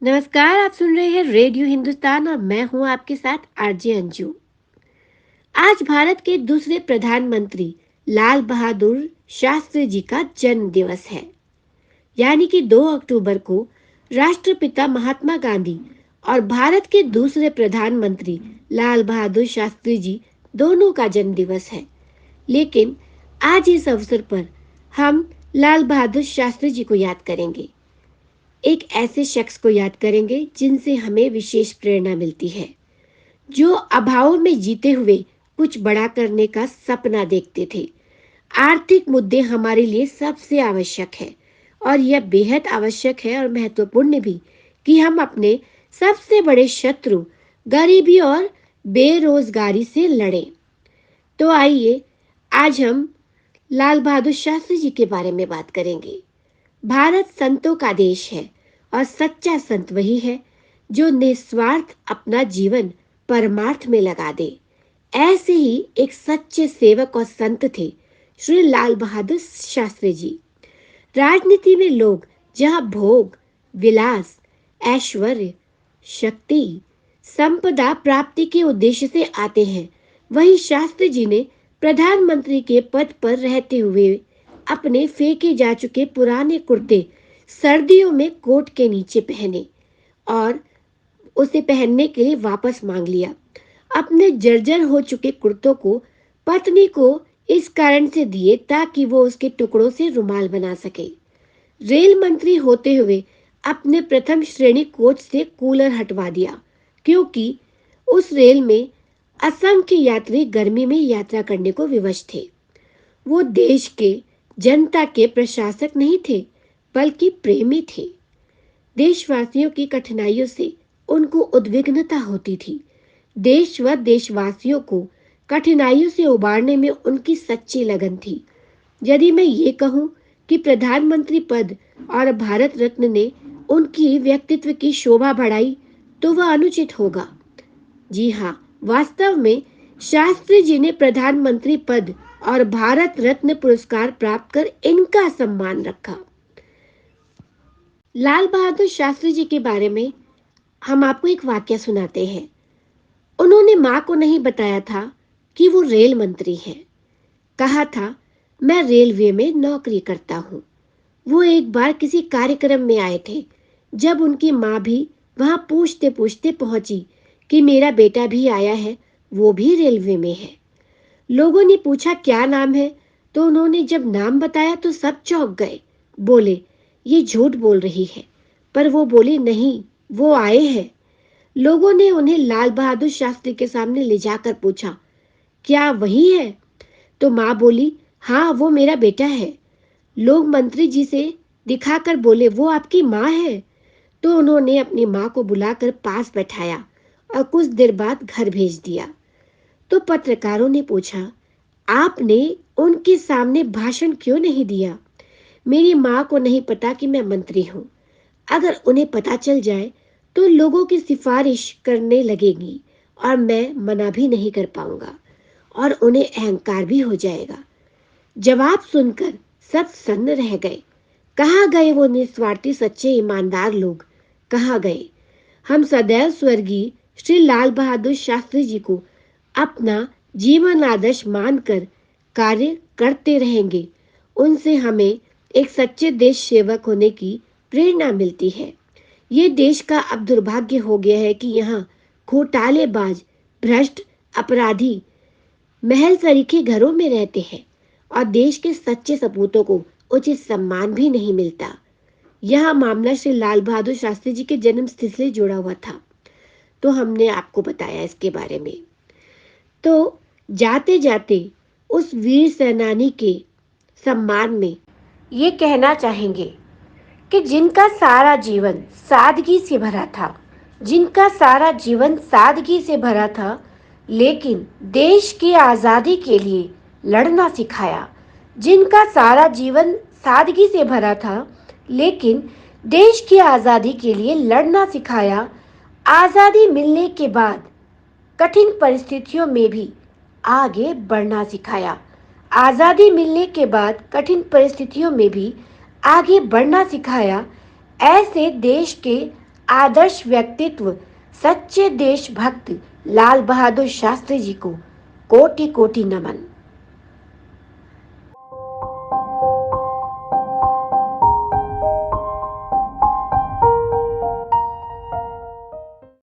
नमस्कार। आप सुन रहे हैं रेडियो हिंदुस्तान और मैं हूं आपके साथ आरजे अंजू। आज भारत के दूसरे प्रधानमंत्री लाल बहादुर शास्त्री जी का जन्म दिवस है। यानी कि 2 अक्टूबर को राष्ट्रपिता महात्मा गांधी और भारत के दूसरे प्रधानमंत्री लाल बहादुर शास्त्री जी दोनों का जन्म दिवस है। लेकिन आज इस अवसर पर हम लाल बहादुर शास्त्री जी को याद करेंगे। एक ऐसे शख्स को याद करेंगे जिनसे हमें विशेष प्रेरणा मिलती है, जो अभाव में जीते हुए कुछ बड़ा करने का सपना देखते थे। आर्थिक मुद्दे हमारे लिए सबसे आवश्यक है और यह बेहद आवश्यक है और महत्वपूर्ण भी कि हम अपने सबसे बड़े शत्रु गरीबी और बेरोजगारी से लड़ें। तो आइए आज हम लाल बहादुर शास्त्री जी के बारे में बात करेंगे। भारत संतों का देश है और सच्चा संत वही है जो निस्वार्थ अपना जीवन परमार्थ में लगा दे। ऐसे ही एक सच्चे सेवक और संत थे श्री लाल बहादुर शास्त्री जी। राजनीति में लोग जहां भोग, विलास, ऐश्वर्य, शक्ति, संपदा प्राप्ति के उद्देश्य से आते हैं, वहीं शास्त्री जी ने प्रधानमंत्री के पद पर रहते हुए अपने फेंके जा चुके पुराने कुर्ते सर्दियों में कोट के नीचे पहने और उसे पहनने के लिए वापस मांग लिया। अपने जर्जर हो चुके कुर्तों को पत्नी को इस कारण से दिए ताकि वो उसके टुकड़ों से रुमाल बना सके। रेल मंत्री होते हुए अपने प्रथम श्रेणी कोच से कूलर हटवा दिया, क्योंकि उस रेल में असंख्य यात्री गर्मी में यात्रा करने को विवश थे। वो देश के जनता के प्रशासक नहीं थे, बल्कि प्रेमी थे। देशवासियों की कठिनाइयों से उनको उद्विग्नता होती थी। देश व देशवासियों को कठिनाइयों से उबारने में उनकी सच्ची लगन थी। यदि मैं ये कहूं कि प्रधानमंत्री पद और भारत रत्न ने उनकी व्यक्तित्व की शोभा बढ़ाई, तो वह अनुचित होगा। जी हाँ, वास्तव में शास्त्री जी ने प्रधानमंत्री पद और भारत रत्न पुरस्कार प्राप्त कर इनका सम्मान रखा। लाल बहादुर शास्त्री जी के बारे में हम आपको एक वाक्य सुनाते हैं। उन्होंने मां को नहीं बताया था कि वो रेल मंत्री हैं। कहा था, मैं रेलवे में नौकरी करता हूं। वो एक बार किसी कार्यक्रम में आए थे, जब उनकी मां भी वहां पूछते पूछते पहुंची कि मेरा बेटा भी आया है, वो भी रेलवे में है। लोगों ने पूछा क्या नाम है, तो उन्होंने जब नाम बताया तो सब चौंक गए। बोले, ये झूठ बोल रही है। पर वो बोली, नहीं, वो आए हैं। लोगों ने उन्हें लाल बहादुर शास्त्री के सामने ले जाकर पूछा, क्या वही है? तो माँ बोली, हाँ, वो मेरा बेटा है। लोग मंत्री जी से दिखाकर बोले, वो आपकी माँ है। तो उन्होंने अपनी माँ को बुलाकर पास बैठाया और कुछ देर बाद घर भेज दिया। तो पत्रकारों ने पूछा, आपने उनके सामने भाषण क्यों नहीं दिया? मेरी माँ को नहीं पता कि मैं मंत्री हूँ। अगर उन्हें पता चल जाए तो लोगों की सिफारिश करने लगेगी और मैं मना भी नहीं कर पाऊंगा और उन्हें अहंकार भी हो जाएगा। जवाब सुनकर सब सन्न रह गए। कहाँ गए वो निस्वार्थी सच्चे ईमानदार लोग? कहाँ गए? हम सदैव स्वर्गीय श्री लाल बहादुर शास्त्री जी को अपना जीवन आदर्श मानकर कार्य करते रहेंगे। उनसे हमें एक सच्चे देश सेवक होने की प्रेरणा मिलती है। ये देश का अब दुर्भाग्य हो गया है कि यहाँ घोटालेबाज, भ्रष्ट, अपराधी महल सरीखे घरों में रहते हैं और देश के सच्चे सपूतों को उचित सम्मान भी नहीं मिलता। यह मामला श्री लाल बहादुर शास्त्री जी के जन्म तिथि से जुड़ा हुआ था, तो हमने आपको बताया इसके बारे में। तो जाते जाते उस वीर सेनानी के सम्मान में ये कहना चाहेंगे कि जिनका सारा जीवन सादगी से भरा था, जिनका सारा जीवन सादगी से भरा था, लेकिन देश की आज़ादी के लिए लड़ना सिखाया। जिनका सारा जीवन सादगी से भरा था, लेकिन देश की आज़ादी के लिए लड़ना सिखाया। आज़ादी मिलने के बाद कठिन परिस्थितियों में भी आगे बढ़ना सिखाया। आज़ादी मिलने के बाद कठिन परिस्थितियों में भी आगे बढ़ना सिखाया। ऐसे देश के आदर्श व्यक्तित्व सच्चे देशभक्त लाल बहादुर शास्त्री जी को कोटि कोटि नमन।